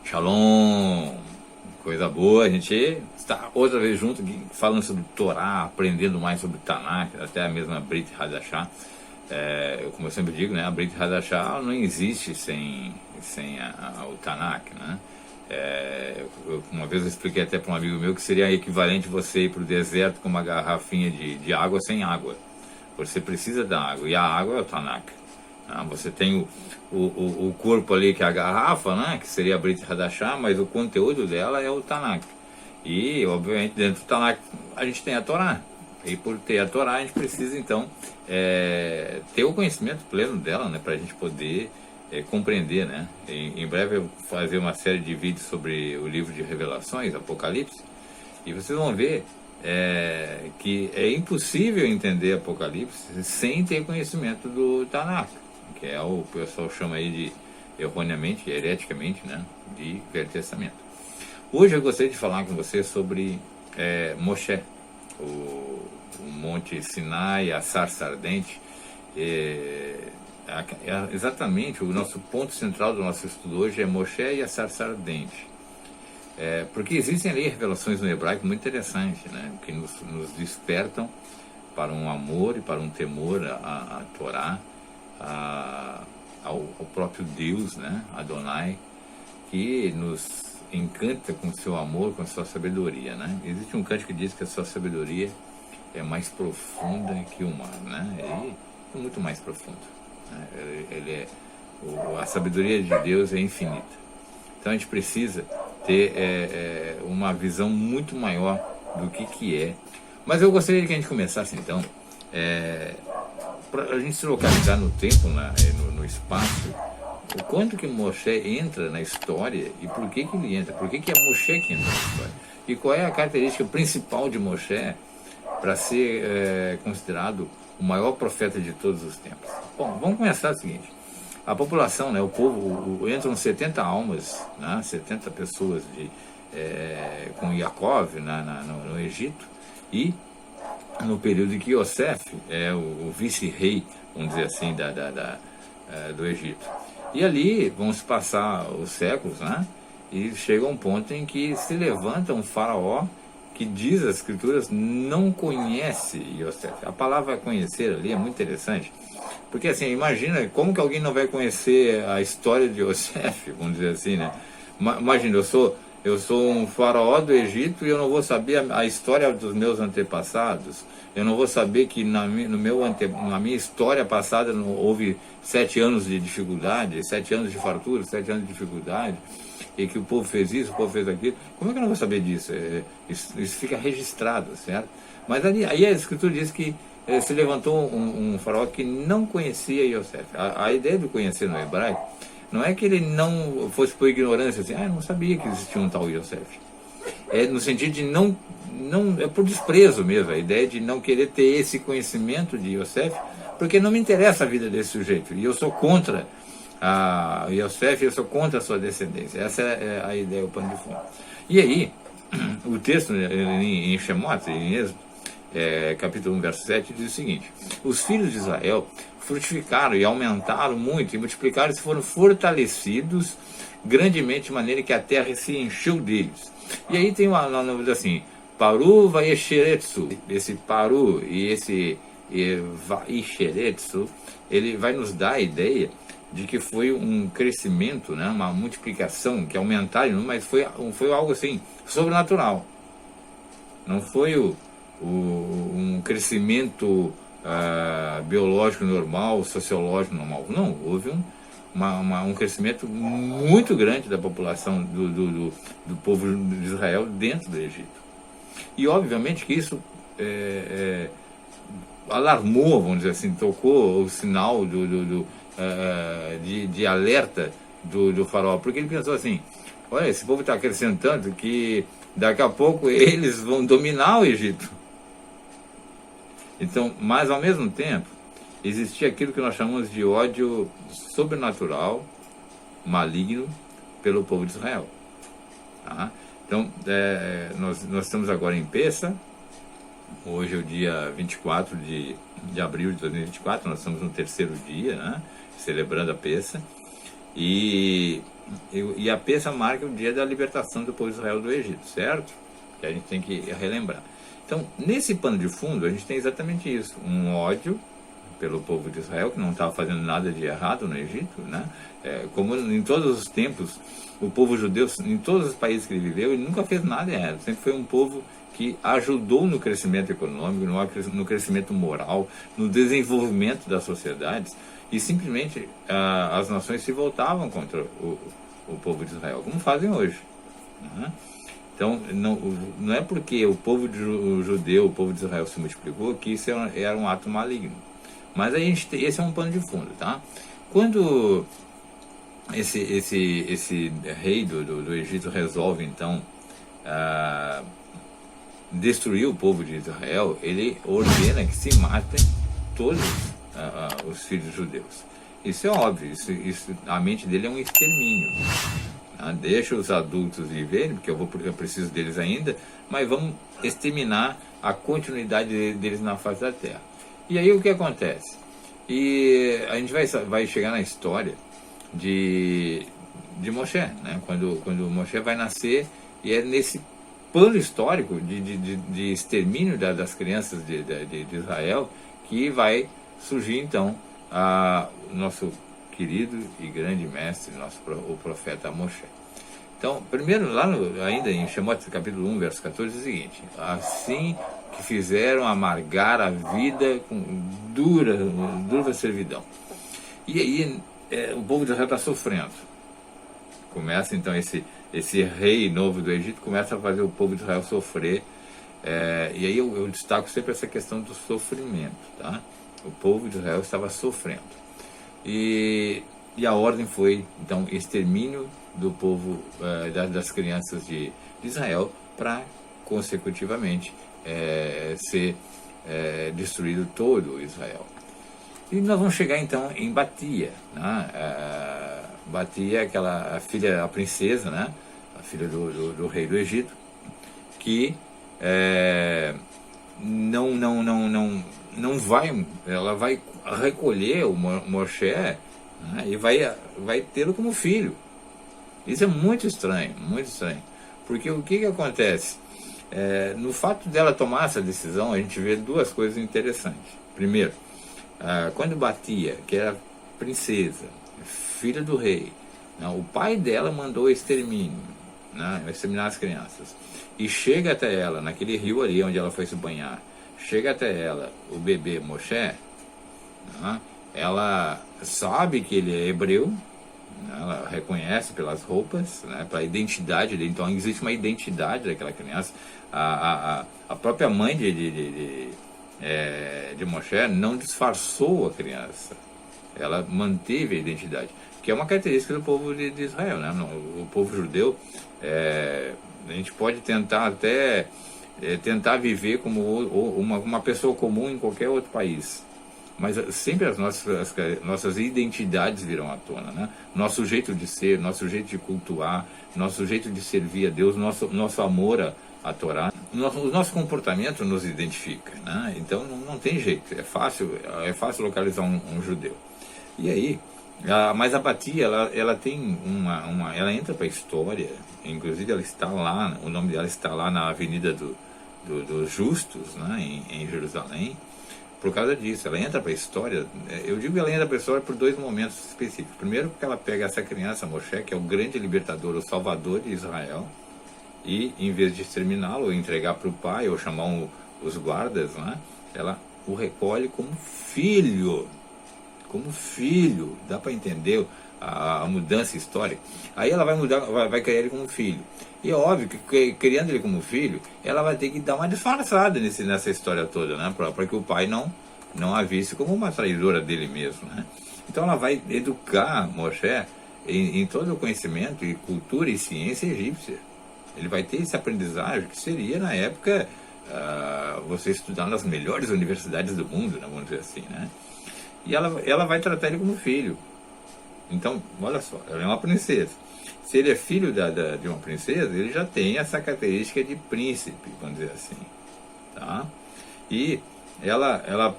Shalom, coisa boa, a gente está outra vez junto aqui, falando sobre Torá, aprendendo mais sobre Tanakh, até a mesma Brit Hadashah. Como eu sempre digo, né, a Brit Hadashah não existe sem o Tanakh, né? Uma vez eu expliquei até para um amigo meu que seria equivalente você ir para o deserto com uma garrafinha de água sem água. Você precisa da água, e a água é o Tanakh. Você tem o corpo ali, que é a garrafa, né, que seria a Brit Hadashah, mas o conteúdo dela é o Tanakh. E, obviamente, dentro do Tanakh a gente tem a Torá. E por ter a Torá, a gente precisa, então, ter o conhecimento pleno dela, né, para a gente poder compreender, né. Em breve eu vou fazer uma série de vídeos sobre o livro de Revelações, Apocalipse, e vocês vão ver que é impossível entender Apocalipse sem ter conhecimento do Tanakh, que é o pessoal chama aí de, erroneamente, hereticamente, né, de Velho Testamento. Hoje eu gostaria de falar com você sobre Moshe, o Monte Sinai, a sarça ardente. Exatamente, o nosso ponto central do nosso estudo hoje é Moshe e a sarça ardente. Porque existem ali revelações no hebraico muito interessantes, né, que nos despertam para um amor e para um temor à Torá, ao próprio Deus, né, Adonai, que nos encanta com seu amor, com sua sabedoria, né? Existe um canto que diz que a sua sabedoria é mais profunda que o mar, né? É muito mais profundo, né? A sabedoria de Deus é infinita. Então a gente precisa ter uma visão muito maior do que é. Mas eu gostaria que a gente começasse então, para a gente se localizar no tempo, no espaço, o quanto que Moshe entra na história e por que ele entra, por que é Moshe que entra na história, e qual é a característica principal de Moshe para ser considerado o maior profeta de todos os tempos. Bom, vamos começar o seguinte: a população, né, o povo, entram 70 almas, né, 70 pessoas com Yaakov no Egito, e no período em que Yosef é o vice-rei, vamos dizer assim, do Egito. E ali vão se passar os séculos, né, e chega um ponto em que se levanta um faraó que, diz as escrituras, não conhece Yosef. A palavra conhecer ali é muito interessante, porque assim, imagina como que alguém não vai conhecer a história de Yosef, vamos dizer assim, né? Imagina, eu sou um faraó do Egito e eu não vou saber a história dos meus antepassados. Eu não vou saber que na minha história passada houve 7 anos de dificuldade, 7 anos de fartura, 7 anos de dificuldade, e que o povo fez isso, o povo fez aquilo. Como é que eu não vou saber disso? Isso fica registrado, certo? Mas aí a escritura diz que se levantou um faraó que não conhecia Yosef. A ideia de conhecer no hebraico não é que ele não fosse por ignorância, assim, eu não sabia que existia um tal Yosef. É no sentido de não é por desprezo mesmo, a ideia de não querer ter esse conhecimento de Yosef, porque não me interessa a vida desse sujeito, e eu sou contra a Yosef, eu sou contra a sua descendência. Essa é a ideia, o pano de fundo. E aí, o texto em Shemot, em Êxodo, capítulo 1, verso 7, diz o seguinte: os filhos de Israel frutificaram e aumentaram muito, e multiplicaram e foram fortalecidos grandemente, de maneira que a terra se encheu deles. E aí tem uma novidade assim: Paru vaisheretsu. Esse Paru e esse vaisheretsu, ele vai nos dar a ideia de que foi um crescimento, né, uma multiplicação, que aumentaram, mas foi algo assim, sobrenatural. Não foi um crescimento biológico normal, sociológico normal. Não, houve um crescimento muito grande da população do povo de Israel dentro do Egito. E obviamente que isso alarmou, vamos dizer assim, tocou o sinal de alerta do faraó, porque ele pensou assim: olha, esse povo está crescendo tanto que daqui a pouco eles vão dominar o Egito. Então, mas ao mesmo tempo existia aquilo que nós chamamos de ódio sobrenatural, maligno, pelo povo de Israel. Tá? Então, nós estamos agora em Pessa. Hoje é o dia 24 de abril de 2024, nós estamos no terceiro dia, né, celebrando a Pessa. E E a Pêssah marca o dia da libertação do povo de Israel do Egito, certo? Que a gente tem que relembrar. Então, nesse pano de fundo, a gente tem exatamente isso, um ódio pelo povo de Israel, que não estava fazendo nada de errado no Egito, né? Como em todos os tempos, o povo judeu, em todos os países que ele viveu, ele nunca fez nada errado, sempre foi um povo que ajudou no crescimento econômico, no crescimento moral, no desenvolvimento das sociedades, e simplesmente as nações se voltavam contra o povo de Israel, como fazem hoje, né? Então, não é porque o povo judeu, o povo de Israel se multiplicou, que isso era um ato maligno. Mas aí esse é um pano de fundo, tá? Quando esse rei do Egito resolve, então, destruir o povo de Israel, ele ordena que se matem todos os filhos judeus. Isso é óbvio, a mente dele é um extermínio. Deixa os adultos viverem, porque eu preciso deles ainda, mas vamos exterminar a continuidade deles na face da terra. E aí o que acontece? E a gente vai chegar na história de Moshe, né? Quando Moshe vai nascer, e é nesse plano histórico de extermínio das crianças de Israel que vai surgir então o nosso querido e grande mestre, o profeta Moshe. Então, primeiro, ainda em Shemot, capítulo 1, verso 14, diz o seguinte: assim que fizeram amargar a vida com dura servidão. E aí, o povo de Israel está sofrendo. Começa, então, esse rei novo do Egito começa a fazer o povo de Israel sofrer. E aí eu destaco sempre essa questão do sofrimento, tá? O povo de Israel estava sofrendo. E a ordem foi, então, extermínio do povo, das crianças de Israel, para, consecutivamente, ser destruído todo Israel. E nós vamos chegar, então, em Batia, né? Batia, a princesa, né? A filha do rei do Egito, que não vai, ela vai recolher o Moshe, né, e vai tê-lo como filho. Isso é muito estranho, porque o que acontece? No fato dela tomar essa decisão, a gente vê duas coisas interessantes. Primeiro, quando Batia, que era princesa, filha do rei, né, o pai dela mandou extermínio, né, exterminar as crianças, e chega até ela, naquele rio ali onde ela foi se banhar, chega até ela o bebê Moshe, né, ela sabe que ele é hebreu, né, ela reconhece pelas roupas, né, pela identidade dele. Então existe uma identidade daquela criança. A própria mãe de Moshe não disfarçou a criança, ela manteve a identidade, que é uma característica do povo de Israel, né? O povo judeu, a gente pode tentar até tentar viver como uma pessoa comum em qualquer outro país, mas sempre as nossas identidades virão à tona, né? Nosso jeito de ser, nosso jeito de cultuar, nosso jeito de servir a Deus, nosso amor a Torá, o nosso comportamento nos identifica, né? Então não tem jeito, é fácil localizar um judeu. E aí, mas a Batia, ela tem ela entra para a história, inclusive ela está lá, o nome dela está lá na Avenida dos Justos, né, em Jerusalém, por causa disso. Ela entra para a história. Eu digo que ela entra para a história por dois momentos específicos. Primeiro, porque ela pega essa criança, Moshe, que é o grande libertador, o salvador de Israel, e em vez de exterminá-lo, ou entregar para o pai, ou chamar os guardas, né, ela o recolhe como filho. Como filho, dá para entender a mudança histórica. Aí ela vai criar ele como filho. E é óbvio que criando ele como filho, ela vai ter que dar uma disfarçada nessa história toda, né? Para que o pai não a visse como uma traidora dele mesmo, né? Então ela vai educar Moshe em todo o conhecimento e cultura e ciência egípcia. Ele vai ter esse aprendizagem que seria, na época, você estudar nas melhores universidades do mundo, né? Vamos dizer assim, né? E ela vai tratar ele como filho. Então, olha só, ela é uma princesa. Se ele é filho de uma princesa, ele já tem essa característica de príncipe, vamos dizer assim, tá? E ela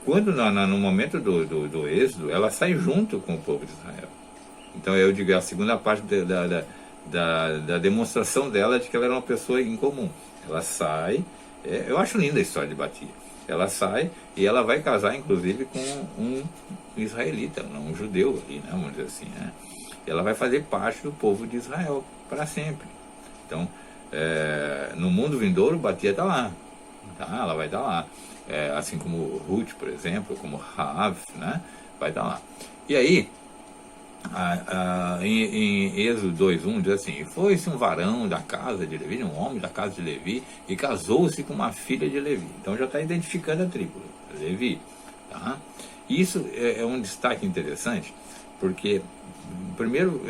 quando no momento do êxodo, ela sai junto com o povo de Israel. Então eu digo, a segunda parte da demonstração dela de que ela era uma pessoa incomum. Ela sai, eu acho linda a história de Batia. Ela sai e ela vai casar, inclusive, com um israelita, um judeu ali, né, vamos dizer assim, né? Ela vai fazer parte do povo de Israel para sempre. Então, no mundo vindouro, Batia está lá, tá? Ela vai estar lá. Assim como Ruth, por exemplo, como Raav, né? Vai estar lá. E aí, em Êxodo 2:1 diz assim: foi-se um varão da casa de Levi, um homem da casa de Levi, e casou-se com uma filha de Levi. Então já está identificando a tribo, Levi. Tá? Isso é um destaque interessante, porque primeiro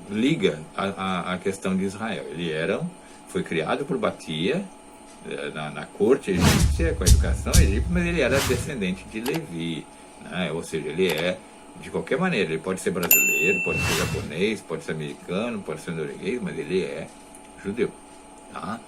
liga a questão de Israel. Ele foi criado por Batia, na corte egípcia, com a educação egípcia, mas ele era descendente de Levi, né? Ou seja, ele de qualquer maneira, ele pode ser brasileiro, pode ser japonês, pode ser americano, pode ser norueguês, mas ele é judeu. Tá?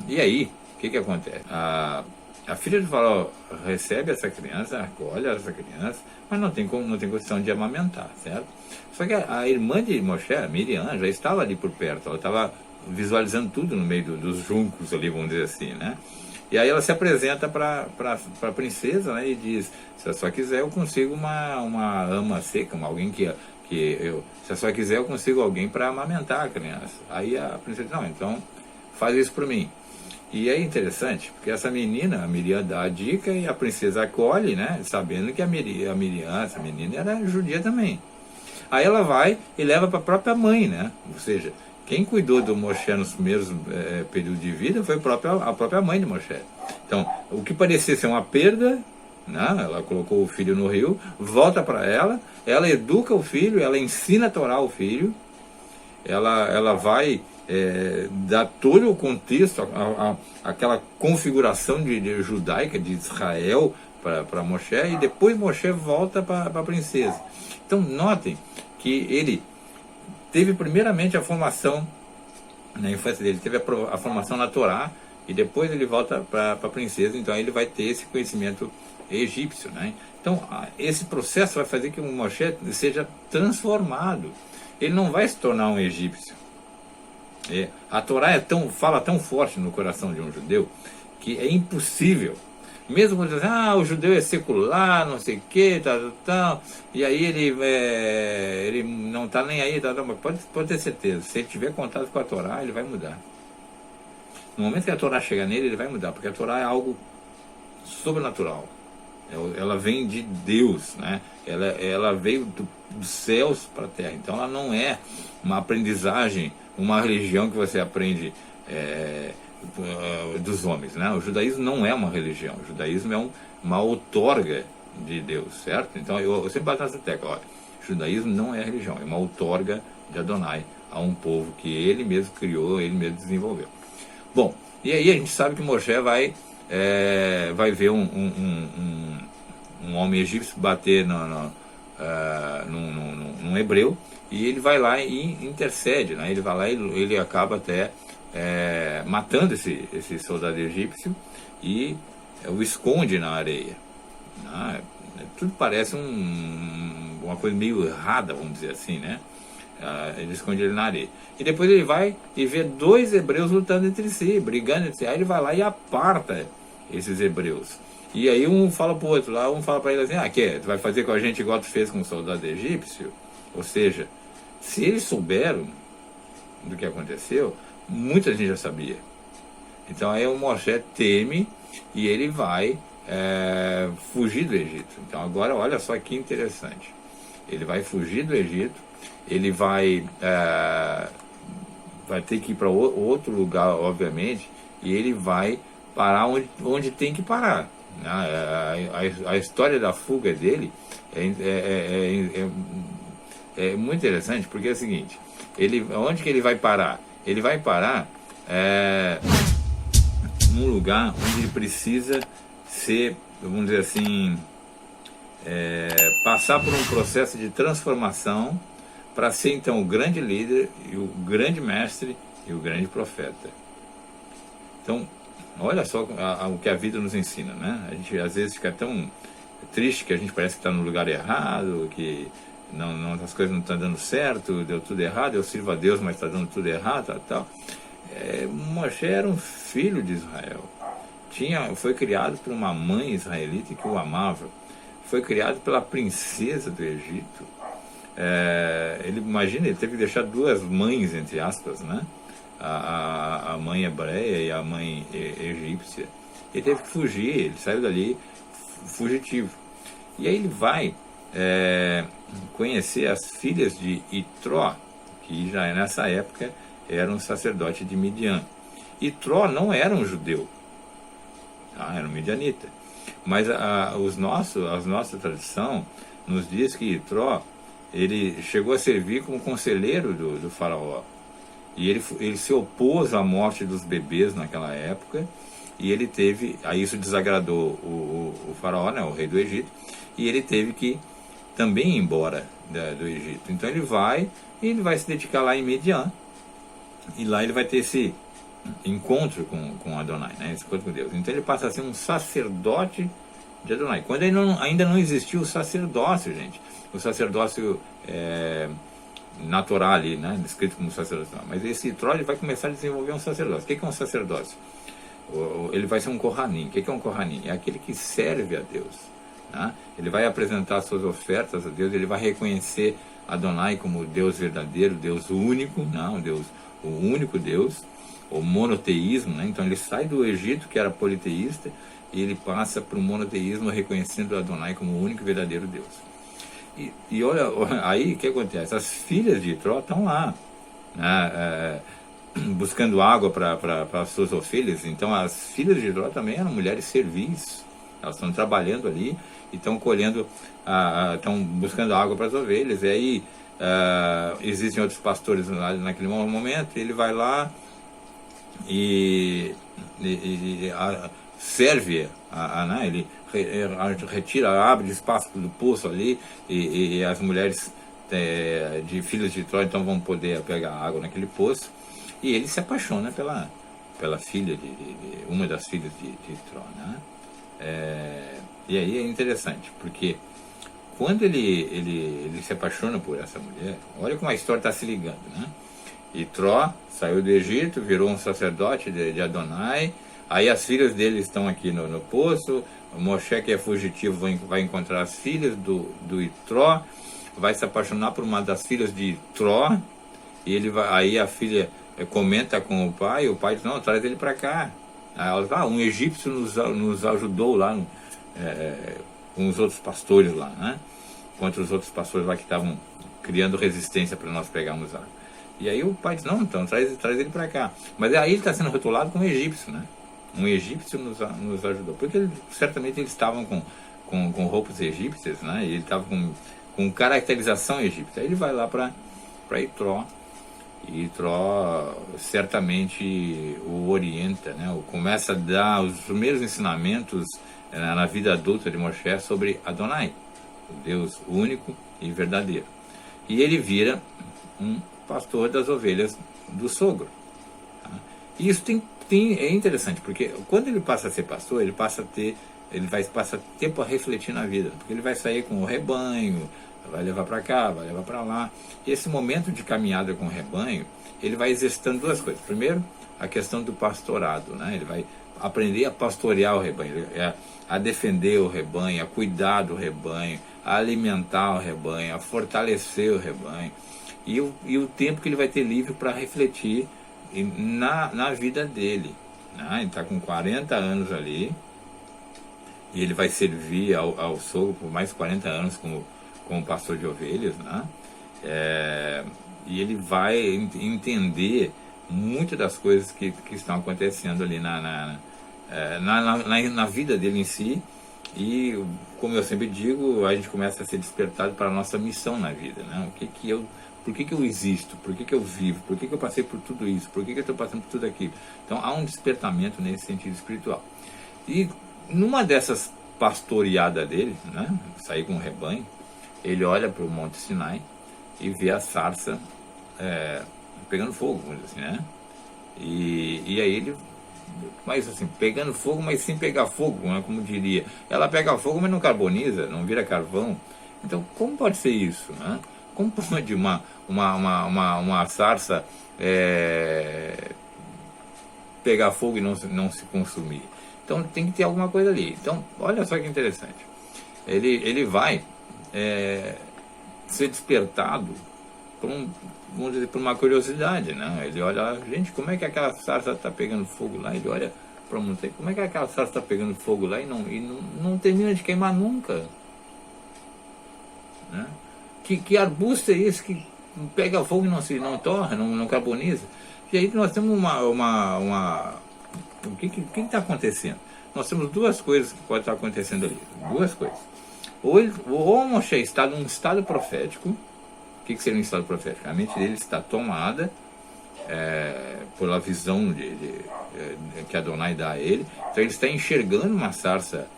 E aí, o que acontece? A filha de Faraó recebe essa criança, acolhe essa criança, mas não tem condição de amamentar, certo? Só que a irmã de Moshe, a Miriam, já estava ali por perto, ela estava visualizando tudo no meio dos juncos ali, vamos dizer assim, né? E aí ela se apresenta para a princesa, né, e diz: se a senhora quiser eu consigo uma ama seca, alguém se a senhora quiser eu consigo alguém para amamentar a criança. Aí a princesa diz: não, então faz isso por mim. E é interessante, porque essa menina, a Miriam, dá a dica e a princesa acolhe, né, sabendo que a Miriam, essa menina, era judia também. Aí ela vai e leva para a própria mãe, né, ou seja, quem cuidou do Moshe nos primeiros períodos de vida foi a própria mãe de Moshe. Então, o que parecia ser uma perda, né, ela colocou o filho no rio, volta para ela educa o filho, ela ensina a Torá ao filho, ela vai dar todo o contexto, aquela configuração judaica de Israel para Moshe, e depois Moshe volta para a princesa. Então, notem que ele teve primeiramente a formação, na infância dele, teve a formação na Torá, e depois ele volta para a princesa, então ele vai ter esse conhecimento egípcio, né? Então, esse processo vai fazer que o Moshe seja transformado. Ele não vai se tornar um egípcio. A Torá fala tão forte no coração de um judeu, que é impossível. Mesmo quando dizem, o judeu é secular, não sei o que, tal, e aí ele não está nem aí, mas pode ter certeza, se ele tiver contato com a Torá, ele vai mudar. No momento que a Torá chegar nele, ele vai mudar, porque a Torá é algo sobrenatural. Ela vem de Deus, né? Ela veio dos céus para a terra, então ela não é uma aprendizagem, uma religião que você aprende dos homens, né? O judaísmo não é uma religião, o judaísmo é uma outorga de Deus, certo? Então eu sempre bato nessa tecla, olha, o judaísmo não é religião, é uma outorga de Adonai a um povo que ele mesmo criou, ele mesmo desenvolveu. Bom, e aí a gente sabe que Moshe vai ver um homem egípcio bater num hebreu, e ele vai lá e intercede, né? Ele vai lá e ele acaba até matando esse soldado egípcio e o esconde na areia. Tudo parece uma coisa meio errada, vamos dizer assim, né? Ele esconde ele na areia. E depois ele vai e vê dois hebreus lutando entre si, brigando entre si. Aí ele vai lá e aparta esses hebreus. E aí um fala pro outro lá, um fala para ele assim: tu vai fazer com a gente igual tu fez com o soldado egípcio? Ou seja, se eles souberam do que aconteceu, muita gente já sabia. Então aí o Moshe teme e ele vai fugir do Egito. Então agora olha só que interessante. Ele vai fugir do Egito, ele vai ter que ir para outro lugar, obviamente, e ele vai parar onde tem que parar. A história da fuga dele é muito interessante, porque é o seguinte: onde que ele vai parar? Ele vai parar num lugar onde ele precisa ser, vamos dizer assim, passar por um processo de transformação para ser então o grande líder, e o grande mestre e o grande profeta. Então, olha só o que a vida nos ensina, né? A gente às vezes fica tão triste que a gente parece que está no lugar errado, que as coisas não estão dando certo, deu tudo errado, eu sirvo a Deus, mas está dando tudo errado, tal. Moshe era um filho de Israel. Foi criado por uma mãe israelita que o amava. Foi criado pela princesa do Egito. Imagina, ele teve que deixar duas mães, entre aspas, né? A mãe hebreia e a mãe egípcia. Ele teve que fugir, ele saiu dali fugitivo. E aí ele vai conhecer as filhas de Itró, que já nessa época era um sacerdote de Midian. Itró não era um judeu, era um midianita. Mas a nossa tradição nos diz que Itró, ele chegou a servir como conselheiro do faraó. E ele se opôs à morte dos bebês naquela época, e ele teve, aí isso desagradou o faraó, né, o rei do Egito, e ele teve que também ir embora do Egito. Então ele vai se dedicar lá em Midian, e lá ele vai ter esse encontro com Adonai, né, esse encontro com Deus. Então ele passa a ser um sacerdote de Adonai. Quando ainda não existiu o sacerdócio, gente. O sacerdócio natural ali, né, descrito como sacerdócio. Mas esse Itró vai começar a desenvolver um sacerdócio. O que é um sacerdócio? Ele vai ser um Kohanim. O que é um Kohanim? É aquele que serve a Deus. Né? Ele vai apresentar suas ofertas a Deus, ele vai reconhecer Adonai como Deus verdadeiro, Deus único, não, o único Deus, o monoteísmo, né? Então ele sai do Egito, que era politeísta, e ele passa para o monoteísmo, reconhecendo Adonai como o único e verdadeiro Deus. E olha, aí o que acontece? As filhas de Itró estão lá, né, buscando água para as suas ovelhas. Então as filhas de Itró também eram mulheres servis, elas estão trabalhando ali e estão colhendo, estão buscando água para as ovelhas. E aí existem outros pastores naquele momento, ele vai lá e serve, né, ele retira, abre espaço do poço ali, e as mulheres de filhos de Itró então vão poder pegar água naquele poço, e ele se apaixona pela filha uma das filhas de Itró, né? E aí é interessante, porque quando ele se apaixona por essa mulher, olha como a história está se ligando, né? Itró saiu do Egito, virou um sacerdote de Adonai. Aí as filhas dele estão aqui no poço. O Moshe, que é fugitivo, vai encontrar as filhas do Itró, vai se apaixonar por uma das filhas de Itró, e aí a filha comenta com o pai diz, não, traz ele para cá. Aí ela diz, um egípcio nos ajudou lá, com os outros pastores lá, né? Contra os outros pastores lá que estavam criando resistência para nós pegarmos água. E aí o pai diz, não, então traz ele para cá. Mas aí ele está sendo rotulado como egípcio, né? Um egípcio nos ajudou. Porque certamente eles estavam com roupas egípcias, né? E ele estava com caracterização egípcia. Aí ele vai lá para Itró. E Itró certamente o orienta, né? Começa a dar os primeiros ensinamentos na vida adulta de Moshe sobre Adonai, o Deus único e verdadeiro. E ele vira um pastor das ovelhas do sogro. Tá? E isso é interessante, porque quando ele passa a ser pastor, ele vai passar tempo a refletir na vida, porque ele vai sair com o rebanho, vai levar para cá, vai levar para lá. E esse momento de caminhada com o rebanho, ele vai exercitando duas coisas. Primeiro, a questão do pastorado, né? Ele vai aprender a pastorear o rebanho, a defender o rebanho, a cuidar do rebanho, a alimentar o rebanho, a fortalecer o rebanho. E o tempo que ele vai ter livre para refletir na vida dele, né? Ele está com 40 anos ali, e ele vai servir ao sogro por mais 40 anos como pastor de ovelhas, né? E ele vai entender muitas das coisas que estão acontecendo ali na vida dele em si. E, como eu sempre digo, a gente começa a ser despertado para a nossa missão na vida, né? Por que eu existo? Por que eu vivo? Por que eu passei por tudo isso? Por que eu estou passando por tudo aquilo? Então há um despertamento nesse sentido espiritual. E numa dessas pastoreadas dele, né, sair com o rebanho, ele olha para o Monte Sinai e vê a sarça pegando fogo, vamos dizer assim, né? E aí ele, mas assim, pegando fogo, mas sem pegar fogo, né, como diria. Ela pega fogo, mas não carboniza, não vira carvão. Então, como pode ser isso, né? Como pode uma sarça pegar fogo e não se consumir? Então tem que ter alguma coisa ali. Então, olha só que interessante. Ele vai ser despertado por vamos dizer, por uma curiosidade, né? Ele olha, gente, como é que aquela sarça está pegando fogo lá? Ele olha para a montanha, como é que aquela sarça está pegando fogo lá e não termina de queimar nunca? Né? Que arbusto é esse que pega fogo e não torra, não carboniza? E aí nós temos o que está acontecendo? Nós temos duas coisas que podem estar acontecendo ali. Duas coisas. Ou o Moshe está num estado profético. O que seria um estado profético? A mente dele está tomada pela visão que Adonai dá a ele. Então ele está enxergando uma sarça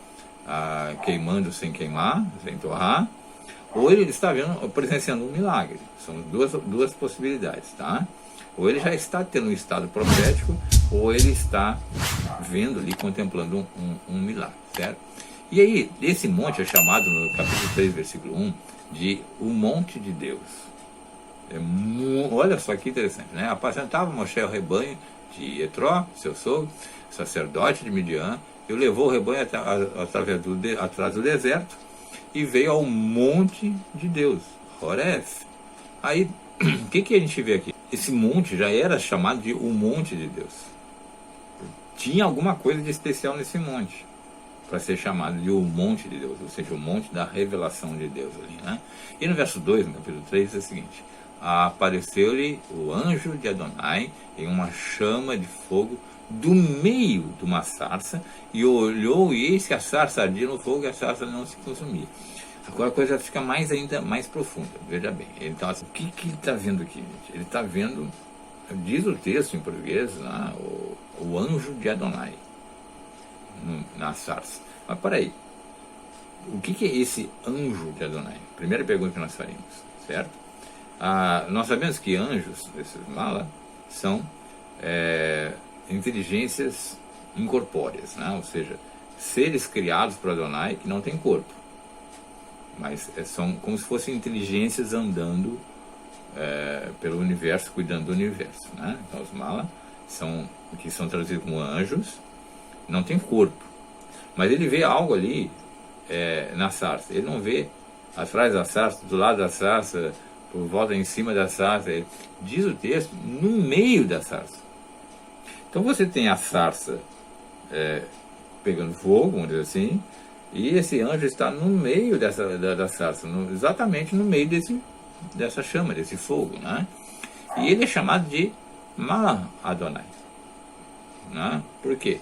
queimando sem queimar, sem torrar. Ou ele está presenciando um milagre. São duas possibilidades, tá? Ou ele já está tendo um estado profético, ou ele está vendo ali, contemplando um milagre, certo? E aí, esse monte é chamado no capítulo 3, versículo 1, de o monte de Deus. Olha só que interessante, né? Apacentava Moshe o rebanho de Etró, seu sogro, sacerdote de Midian, e levou o rebanho atrás do deserto, e veio ao monte de Deus, Horef. Aí, o que a gente vê aqui? Esse monte já era chamado de o monte de Deus. Tinha alguma coisa de especial nesse monte, para ser chamado de o monte de Deus, ou seja, o monte da revelação de Deus ali, né? E no verso 2, no capítulo 3, é o seguinte: apareceu-lhe o anjo de Adonai em uma chama de fogo do meio de uma sarça, e olhou, e eis que a sarça ardia no fogo e a sarça não se consumia. Agora a coisa fica ainda mais profunda, veja bem. Então, assim, o que ele está vendo aqui, gente? Ele está vendo, diz o texto em português, né, o anjo de Adonai na sarça. Mas peraí, o que é esse anjo de Adonai? Primeira pergunta que nós faríamos, certo? Nós sabemos que anjos, esses malas, são inteligências incorpóreas, né? Ou seja, seres criados por Adonai que não têm corpo, mas são como se fossem inteligências andando pelo universo, cuidando do universo, né? Então os malas que são traduzidos como anjos, não tem corpo, mas ele vê algo ali na sarça. Ele não vê atrás da sarça, do lado da sarça, por volta em cima da sarça. Diz o texto, no meio da sarça. Então você tem a sarça pegando fogo, vamos dizer assim, e esse anjo está no meio da sarça, exatamente no meio dessa chama, desse fogo, né? E ele é chamado de Malach Adonai, né? Por quê?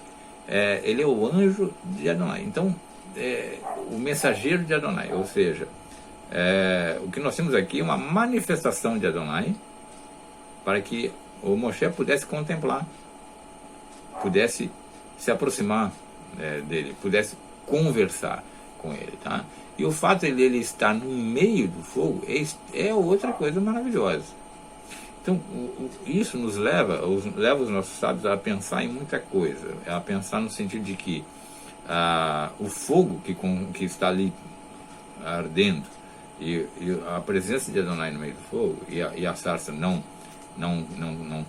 Ele é o anjo de Adonai. Então, o mensageiro de Adonai, ou seja, o que nós temos aqui é uma manifestação de Adonai para que o Moshe pudesse contemplar, pudesse se aproximar dele, pudesse conversar com ele, tá? E o fato de ele estar no meio do fogo é outra coisa maravilhosa. Então, isso nos leva os nossos sábios a pensar em muita coisa, a pensar no sentido de que o fogo que está ali ardendo, e a presença de Adonai no meio do fogo, e a sarça não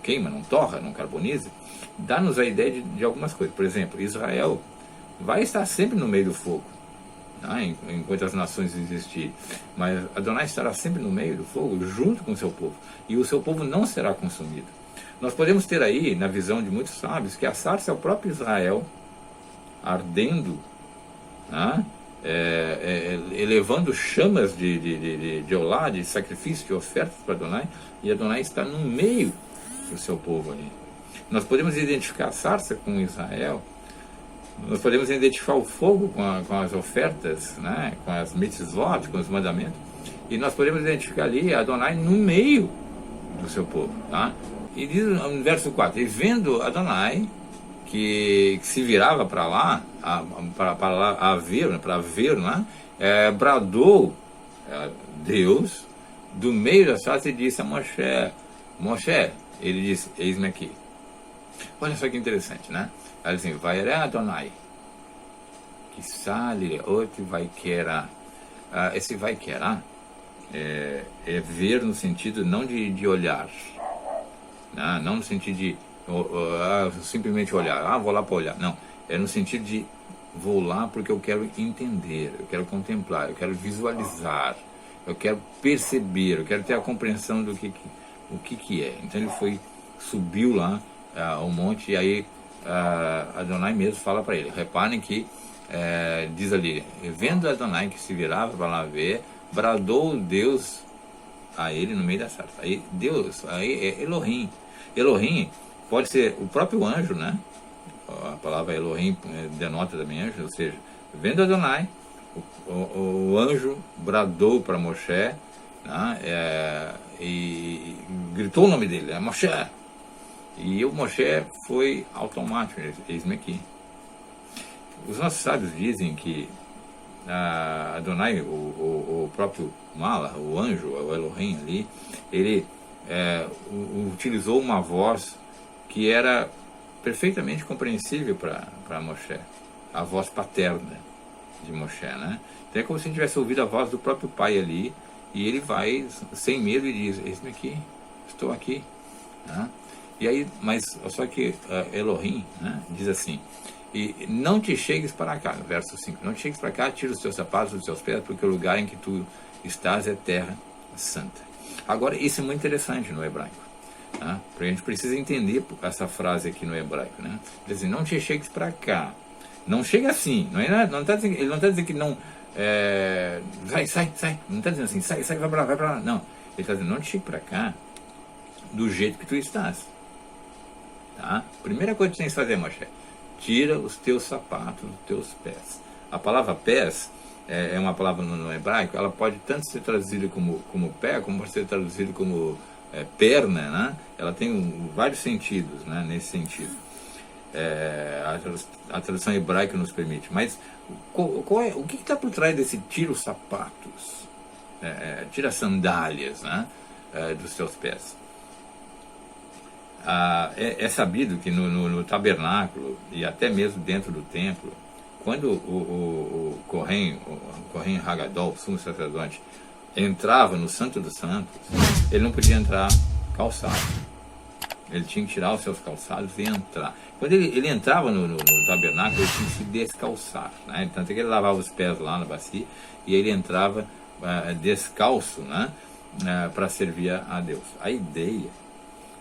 queima, não torra, não carboniza, dá-nos a ideia de algumas coisas. Por exemplo, Israel vai estar sempre no meio do fogo, né, enquanto as nações existirem, mas Adonai estará sempre no meio do fogo, junto com o seu povo, e o seu povo não será consumido. Nós podemos ter aí, na visão de muitos sábios, que a sarça é o próprio Israel ardendo, né, elevando chamas de olá, de sacrifício, de ofertas para Adonai, e Adonai está no meio do seu povo ali. Nós podemos identificar a sarça com Israel, nós podemos identificar o fogo com as ofertas, né, com as mitzvot, com os mandamentos, e nós podemos identificar ali Adonai no meio do seu povo, tá? E diz no verso 4, e vendo Adonai, que se virava para lá, para ver, né, bradou Deus do meio da sarça e disse a Moshe, ele disse, eis-me aqui. Olha só que interessante, né? Ela diz assim, vai Adonai, que sale outro vai querer. Esse vai querer É ver no sentido não de olhar, né? Não no sentido de simplesmente olhar, vou lá para olhar, não, é no sentido de vou lá porque eu quero entender, eu quero contemplar, eu quero visualizar, eu quero perceber, eu quero ter a compreensão do o que é. Então ele subiu lá ao monte, e aí Adonai mesmo fala para ele. Reparem que diz ali, vendo Adonai que se virava para lá ver, bradou Deus a ele no meio da sarça. Aí Deus, aí é Elohim. Elohim pode ser o próprio anjo, né? A palavra Elohim denota também anjo, ou seja, vendo Adonai, o anjo bradou para Moshe, né? E gritou o nome dele, Moshe. E o Moshe foi automático, eis-me aqui. Os nossos sábios dizem que Adonai, o próprio Mala, o anjo, o Elohim ali, ele utilizou uma voz que era perfeitamente compreensível para Moshe, a voz paterna de Moshe, né? Então é como se ele tivesse ouvido a voz do próprio pai ali, e ele vai sem medo e diz, eis-me aqui, estou aqui, né? E aí, mas só que Elohim, né, diz assim, e não te chegues para cá, verso 5, não te chegues para cá, tira os teus sapatos dos teus pés, porque o lugar em que tu estás é terra santa. Agora, isso é muito interessante no hebraico, né? Porque a gente precisa entender essa frase aqui no hebraico, né? Diz assim, não te chegues para cá, não chega assim, não tá dizendo, ele não está dizendo que não, sai, não está dizendo assim, sai, vai para lá, não, ele está dizendo, não te chegue para cá do jeito que tu estás. Tá? Primeira coisa que tu tens que fazer, Moshe, tira os teus sapatos dos teus pés. A palavra pés é uma palavra no hebraico, ela pode tanto ser traduzida como pé, como pode ser traduzida como perna, né? Ela tem vários sentidos, né? Nesse sentido. A tradução hebraica nos permite. Mas o que está por trás desse tira os sapatos? Tira as sandálias, né? Dos teus pés. É sabido que no tabernáculo e até mesmo dentro do templo, quando o Kohen Hagadol, o sumo sacerdote, entrava no Santo dos Santos, ele não podia entrar calçado. Ele tinha que tirar os seus calçados e entrar. Quando ele entrava no tabernáculo, ele tinha que se descalçar, né? Tanto que ele lavava os pés lá na bacia e ele entrava descalço, né? Para servir a Deus. A ideia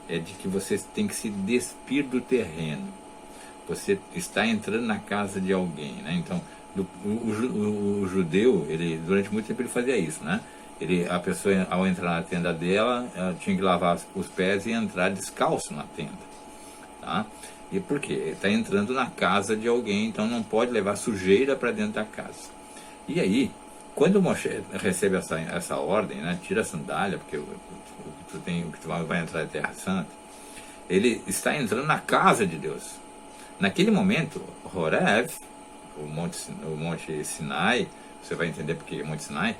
é de que você tem que se despir do terreno. Você está entrando na casa de alguém, né? Então, o judeu, ele durante muito tempo ele fazia isso, né? A pessoa, ao entrar na tenda dela, ela tinha que lavar os pés e entrar descalço na tenda, tá? E por quê? Ele está entrando na casa de alguém, então não pode levar sujeira para dentro da casa. E aí, quando Moshe recebe essa ordem, né? Tira a sandália, porque o que tu vai entrar é Terra Santa, ele está entrando na casa de Deus. Naquele momento, Horeb, o monte Sinai, você vai entender porque é Monte Sinai,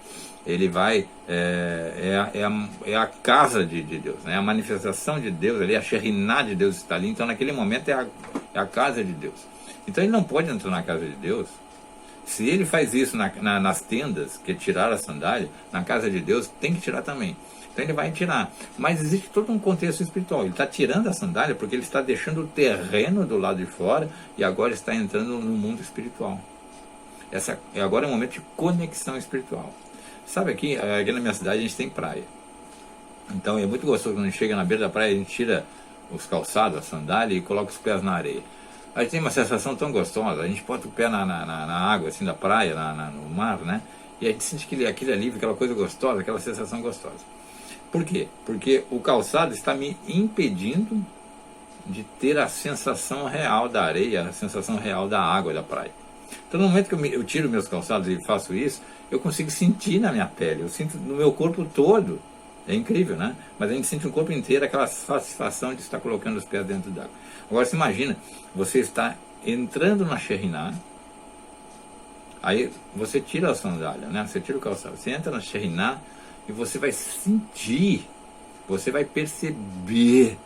ele vai, é a casa de Deus, né? A manifestação de Deus ali, a Shekhinah de Deus está ali, então naquele momento é a casa de Deus. Então ele não pode entrar na casa de Deus. Se ele faz isso nas tendas, que é tirar a sandália, na casa de Deus, tem que tirar também. Então ele vai tirar. Mas existe todo um contexto espiritual. Ele está tirando a sandália porque ele está deixando o terreno do lado de fora e agora está entrando no mundo espiritual. Agora é um momento de conexão espiritual. Sabe, aqui na minha cidade a gente tem praia. Então é muito gostoso quando a gente chega na beira da praia, a gente tira os calçados, a sandália e coloca os pés na areia. A gente tem uma sensação tão gostosa, a gente bota o pé na água assim da praia, no mar, né? E a gente sente aquele alívio, aquela coisa gostosa, aquela sensação gostosa. Por quê? Porque o calçado está me impedindo de ter a sensação real da areia, a sensação real da água da praia. Então no momento que eu tiro meus calçados e faço isso, eu consigo sentir na minha pele, eu sinto no meu corpo todo. É incrível, né? Mas a gente sente o corpo inteiro aquela satisfação de estar colocando os pés dentro d'água. Agora você imagina, você está entrando na Shekhinah, aí você tira a sandália, né? Você tira o calçado, você entra na Shekhinah e você vai sentir, você vai perceber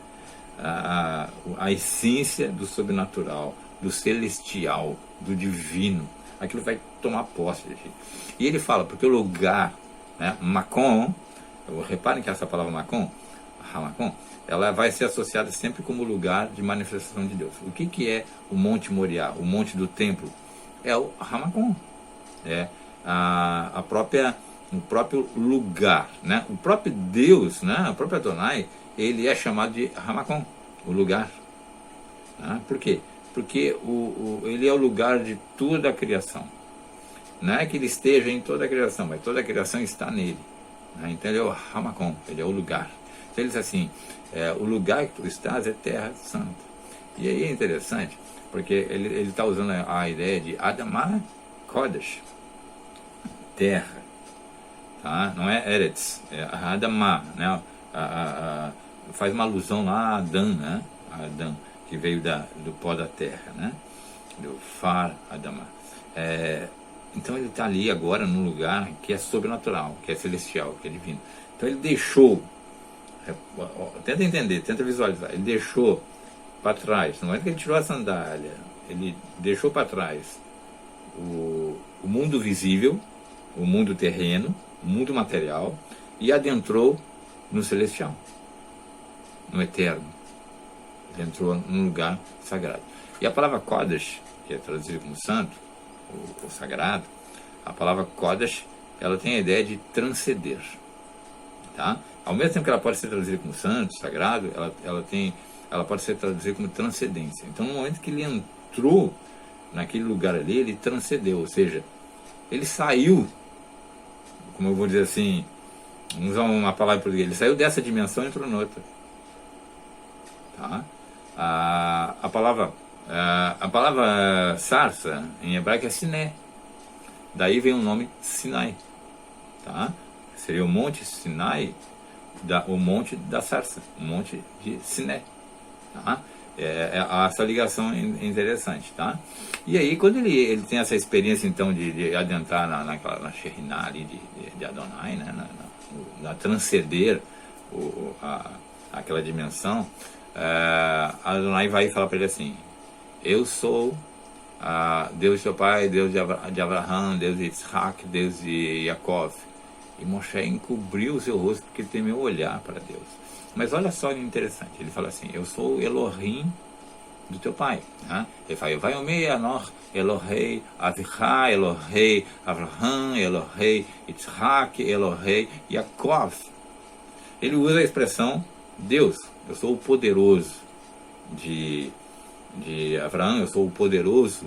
a essência do sobrenatural, do celestial, do divino. Aquilo vai tomar posse de ti. E ele fala, porque o lugar né? Makom, reparem que essa palavra Makom, Hamakom, ela vai ser associada sempre como lugar de manifestação de Deus. O que é o Monte Moriá, o Monte do Templo? É o Hamakom, é o próprio lugar, né? O próprio Deus, né? O próprio Adonai, ele é chamado de Hamakom, o lugar. Né? Por quê? Porque ele é o lugar de toda a criação. Não é que ele esteja em toda a criação, mas toda a criação está nele. Né? Então ele é o Hamakom, ele é o lugar. Então ele diz assim, o lugar que tu estás é terra santa. E aí é interessante, porque ele está usando a ideia de Adamah Kodesh, terra. Tá? Não é Eretz, é Adamah, né? Faz uma alusão lá a Adão, né? A Adão, que veio do pó da terra, né? Do Far Adamah. Então ele está ali agora num lugar que é sobrenatural, que é celestial, que é divino. Então ele deixou, tenta entender, tenta visualizar, ele deixou para trás, no momento que ele tirou a sandália, ele deixou para trás o mundo visível, o mundo terreno, o mundo material, e adentrou no celestial, no eterno. Ele entrou num lugar sagrado. E a palavra Kodesh, que é traduzida como santo, o sagrado, a palavra Kodesh, ela tem a ideia de transcender. Tá? Ao mesmo tempo que ela pode ser traduzida como santo, sagrado, ela pode ser traduzida como transcendência. Então, no momento que ele entrou naquele lugar ali, ele transcendeu, ou seja, ele saiu, como eu vou dizer assim, vamos usar uma palavra em português, ele saiu dessa dimensão e entrou noutra. Tá? A palavra sarça em hebraico é siné. Daí vem o nome Sinai. Tá? Seria o monte Sinai, o monte da sarça, o monte de Siné. Tá? Essa ligação é interessante. Tá? E aí, quando ele tem essa experiência então de adentrar na Shekhinah ali de Adonai, né? na transcender aquela dimensão, Adonai vai falar para ele assim: eu sou Deus de teu pai, Deus de Abraham, Deus de Isaac, Deus de Jacob. E Moshe encobriu o seu rosto porque temeu olhar para Deus. Mas olha só que interessante, ele fala assim: eu sou o Elohim do teu pai. Né? Ele fala: vai o meio Anoch, Elohei Avichá, Elohei Abraham, Elohei Isaac, Elohei Jacob. Ele usa a expressão Deus. Eu sou o poderoso de Abraão, eu sou o poderoso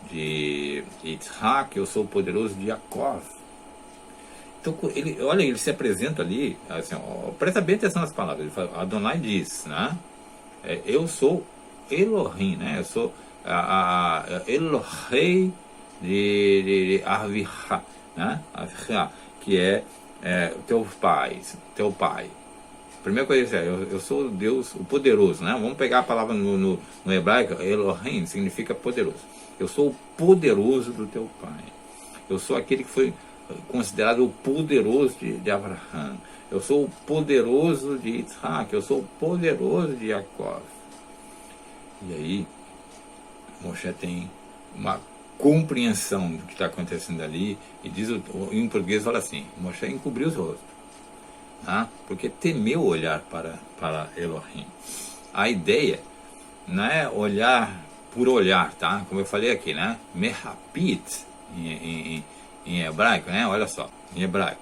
de Isaac, eu sou o poderoso de Jacob. Então, ele se apresenta ali, assim, presta bem atenção nas palavras. Ele fala, Adonai diz, né? Eu sou Elohim, né? Eu sou Elohei de Avichá, né? Avichá, que é teu pai. A primeira coisa é, eu sou Deus, o poderoso, né? Vamos pegar a palavra no hebraico, Elohim significa poderoso. Eu sou o poderoso do teu pai. Eu sou aquele que foi considerado o poderoso de Abraham. Eu sou o poderoso de Isaac. Eu sou o poderoso de Jacob. E aí, Moshe tem uma compreensão do que está acontecendo ali e diz, em português fala assim: Moshe encobriu o seu rosto. Porque temeu olhar para Elohim. A ideia não é olhar por olhar, tá? Como eu falei aqui, né? Mehapit em hebraico, né? Olha só, em hebraico.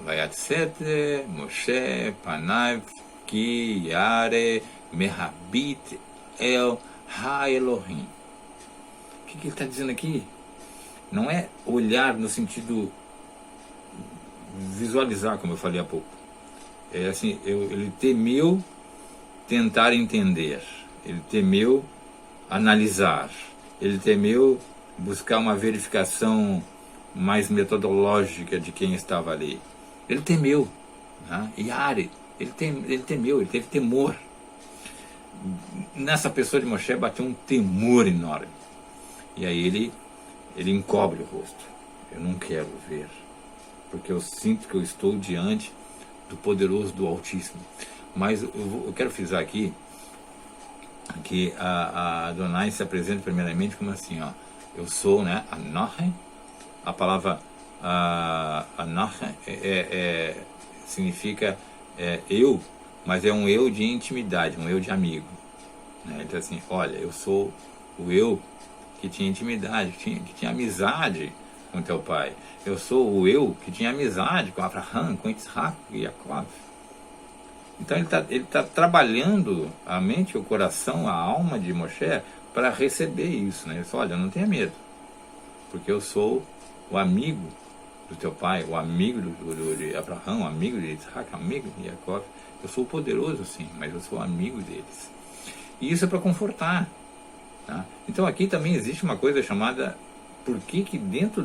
Vayatzet Moshe Panav Ki Yare Mehabit El Ha-Elohim. O que ele está dizendo aqui? Não é olhar no sentido visualizar, como eu falei há pouco. É assim, ele temeu tentar entender, ele temeu analisar, ele temeu buscar uma verificação mais metodológica de quem estava ali. Ele temeu, né? Yare, ele temeu, ele teve temor. Nessa pessoa de Moshe bateu um temor enorme. E aí ele encobre o rosto. Eu não quero ver, porque eu sinto que eu estou diante do poderoso, do Altíssimo. Mas eu quero frisar aqui que a Adonai se apresenta primeiramente como assim, ó, eu sou, né, Anoche, a palavra Anach significa eu, mas é um eu de intimidade, um eu de amigo. Né? Ele diz assim, olha, eu sou o eu que tinha intimidade, que tinha amizade com teu pai. Eu sou o eu que tinha amizade com Abraham, com Isaac e Jacob. Então ele tá trabalhando a mente, o coração, a alma de Moshe para receber isso. Né? Ele fala, olha, não tenha medo, porque eu sou o amigo do teu pai, o amigo de Abraão, o amigo de Isaac, amigo de Jacob. Eu sou poderoso sim, mas eu sou amigo deles. E isso é para confortar. Tá? Então aqui também existe uma coisa chamada, por que dentro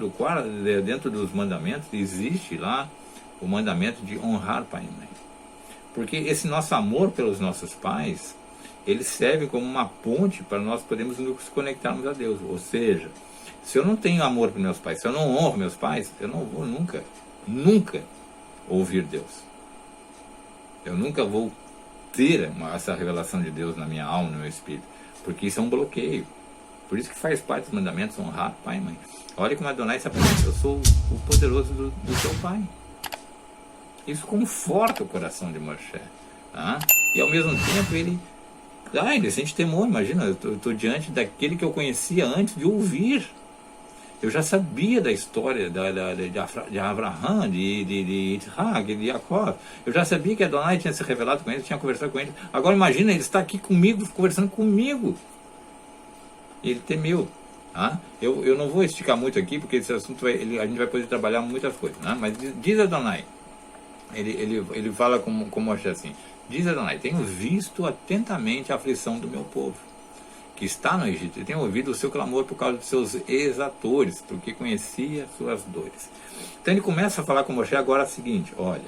dos mandamentos existe lá o mandamento de honrar pai e mãe? Porque esse nosso amor pelos nossos pais, ele serve como uma ponte para nós podermos nos conectarmos a Deus. Ou seja, se eu não tenho amor para meus pais, se eu não honro meus pais, eu não vou nunca ouvir Deus. Eu nunca vou ter essa revelação de Deus na minha alma, no meu espírito, porque isso é um bloqueio. Por isso que faz parte dos mandamentos honrar pai e mãe. Olha como Adonai se apresenta, eu sou o poderoso do teu pai. Isso conforta o coração de Moshe. Tá? E ao mesmo tempo ele sente temor. Imagina, eu estou diante daquele que eu conhecia antes de ouvir. Eu já sabia da história de Abraham, de Isaac, de Jacob. Eu já sabia que Adonai tinha se revelado com ele, tinha conversado com ele. Agora imagina, ele está aqui comigo, conversando comigo. Ele temeu. Tá? Eu não vou esticar muito aqui, porque esse assunto a gente vai poder trabalhar muitas coisas. Né? Mas diz Adonai, ele fala como achar assim, diz Adonai, tenho visto atentamente a aflição do meu povo, que está no Egito, e tenho ouvido o seu clamor por causa dos seus exatores, porque conhecia suas dores. Então ele começa a falar com Moshe agora o seguinte, olha,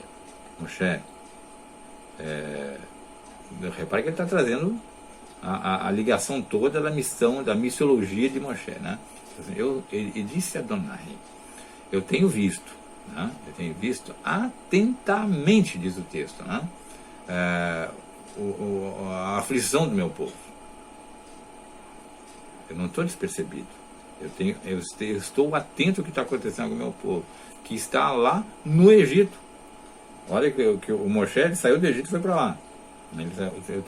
Moshe, repare que ele está trazendo a ligação toda da missão, da missiologia de Moshe, né? Ele disse a Adonai, eu tenho visto, né? Eu tenho visto atentamente, diz o texto, né? A aflição do meu povo. Eu não estou despercebido. Eu estou atento ao que está acontecendo com o meu povo, que está lá no Egito. Olha que o Moshe saiu do Egito e foi para lá.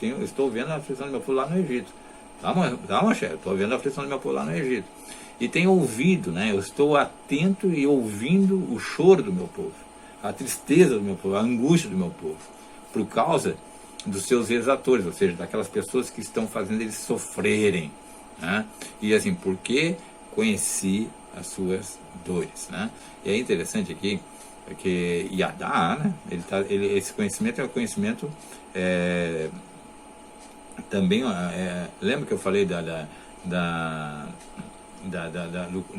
Eu estou vendo a aflição do meu povo lá no Egito. Tá, Moshe? Eu estou vendo a aflição do meu povo lá no Egito. E tenho ouvido, né? Eu estou atento e ouvindo o choro do meu povo, a tristeza do meu povo, a angústia do meu povo, por causa dos seus exatores, ou seja, daquelas pessoas que estão fazendo eles sofrerem. Né? E assim, porque conheci as suas dores. Né? E é interessante aqui, que Yadá, né? Esse conhecimento é um conhecimento também, lembra que eu falei da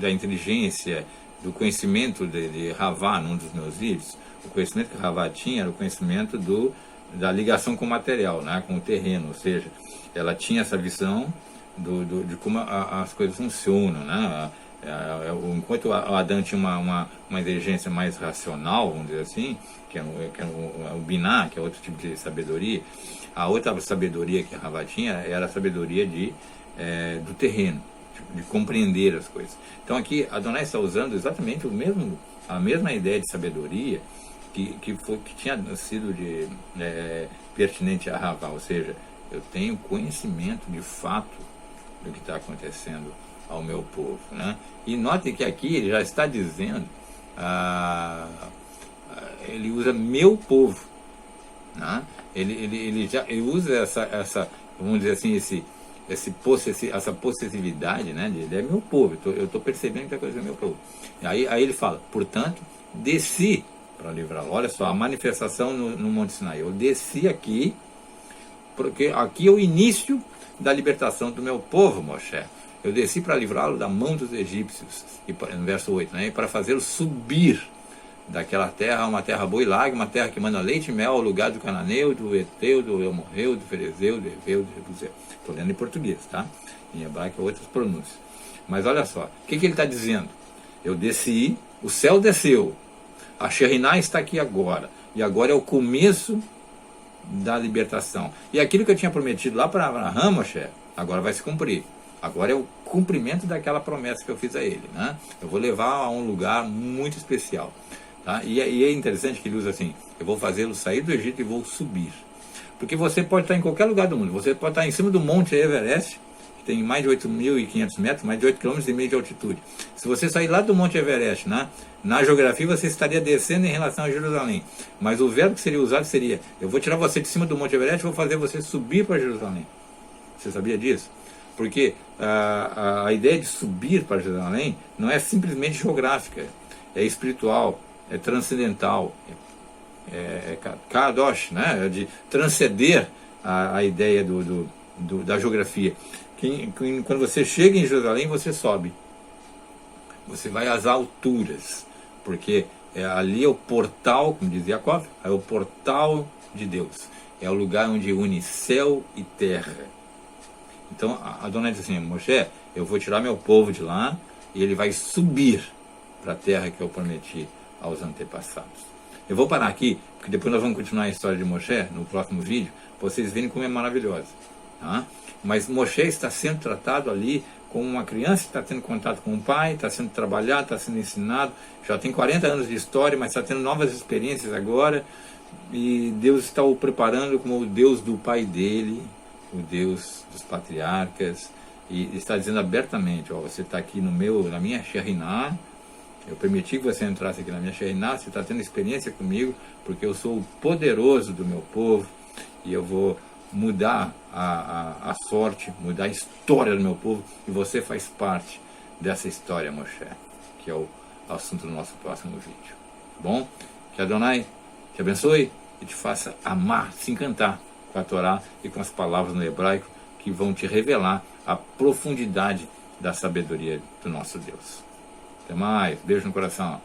inteligência, do conhecimento de Ravá num dos meus vídeos? O conhecimento que Ravá tinha era o conhecimento da ligação com o material, né? Com o terreno, ou seja, ela tinha essa visão de como as coisas funcionam, né? Enquanto o Adão tinha uma inteligência mais racional, vamos dizer assim, que é o Biná, que é outro tipo de sabedoria, a outra sabedoria que a Ravá tinha era a sabedoria do terreno, de compreender as coisas. Então aqui Adonai está usando exatamente a mesma ideia de sabedoria que tinha sido pertinente a Ravá, ou seja, eu tenho conhecimento de fato do que está acontecendo ao meu povo, né? E note que aqui ele já está dizendo, ele usa meu povo, né? Ele usa essa, vamos dizer assim, essa possessividade, né? Ele é meu povo, eu estou percebendo que a coisa é meu povo. Aí ele fala, portanto, desci para livrá-lo. Olha só, a manifestação no Monte Sinai. Eu desci aqui, porque aqui é o início da libertação do meu povo, Moshe. Eu desci para livrá-lo da mão dos egípcios, no verso 8, né? E para fazê-lo subir daquela terra, uma terra boa e larga, uma terra que manda leite e mel, ao lugar do cananeu, do eteu, do amorreu, do ferezeu, do heveu, do jebuseu. Estou lendo em português, tá? Em hebraico é outras pronúncias. Mas olha só, o que ele está dizendo? Eu desci, o céu desceu, a Shekhinah está aqui agora, e agora é o começo da libertação. E aquilo que eu tinha prometido lá para Abraham, Moshe, agora vai se cumprir. Agora é o cumprimento daquela promessa que eu fiz a ele, né? Eu vou levar a um lugar muito especial, tá? E é interessante que ele usa assim: eu vou fazê-lo sair do Egito e vou subir. Porque você pode estar em qualquer lugar do mundo, você pode estar em cima do Monte Everest, que tem mais de 8.500 metros, mais de 8,5 km de altitude. Se você sair lá do Monte Everest, né, na geografia você estaria descendo em relação a Jerusalém. Mas o verbo que seria usado seria: eu vou tirar você de cima do Monte Everest e vou fazer você subir para Jerusalém. Você sabia disso? Porque a ideia de subir para Jerusalém não é simplesmente geográfica, é espiritual, é transcendental, é kadosh, né? É de transcender a ideia da geografia. Quando você chega em Jerusalém, você sobe. Você vai às alturas, porque ali é o portal, como dizia Jacob, é o portal de Deus. É o lugar onde une céu e terra. Então a dona diz assim: Moshe, eu vou tirar meu povo de lá e ele vai subir para a terra que eu prometi aos antepassados. Eu vou parar aqui, porque depois nós vamos continuar a história de Moshe no próximo vídeo, para vocês verem como é maravilhosa. Tá? Mas Moshe está sendo tratado ali como uma criança que está tendo contato com o pai, está sendo trabalhado, está sendo ensinado, já tem 40 anos de história, mas está tendo novas experiências agora, e Deus está o preparando como o Deus do pai dele, o Deus dos patriarcas, e está dizendo abertamente: ó, você está aqui na minha Shekhinah, eu permiti que você entrasse aqui na minha Shekhinah, você está tendo experiência comigo, porque eu sou o poderoso do meu povo, e eu vou mudar a sorte, mudar a história do meu povo, e você faz parte dessa história, Moshe, que é o assunto do nosso próximo vídeo. Tá bom? Que Adonai te abençoe e te faça amar, se encantar com a Torá e com as palavras no hebraico, que vão te revelar a profundidade da sabedoria do nosso Deus. Até mais, beijo no coração.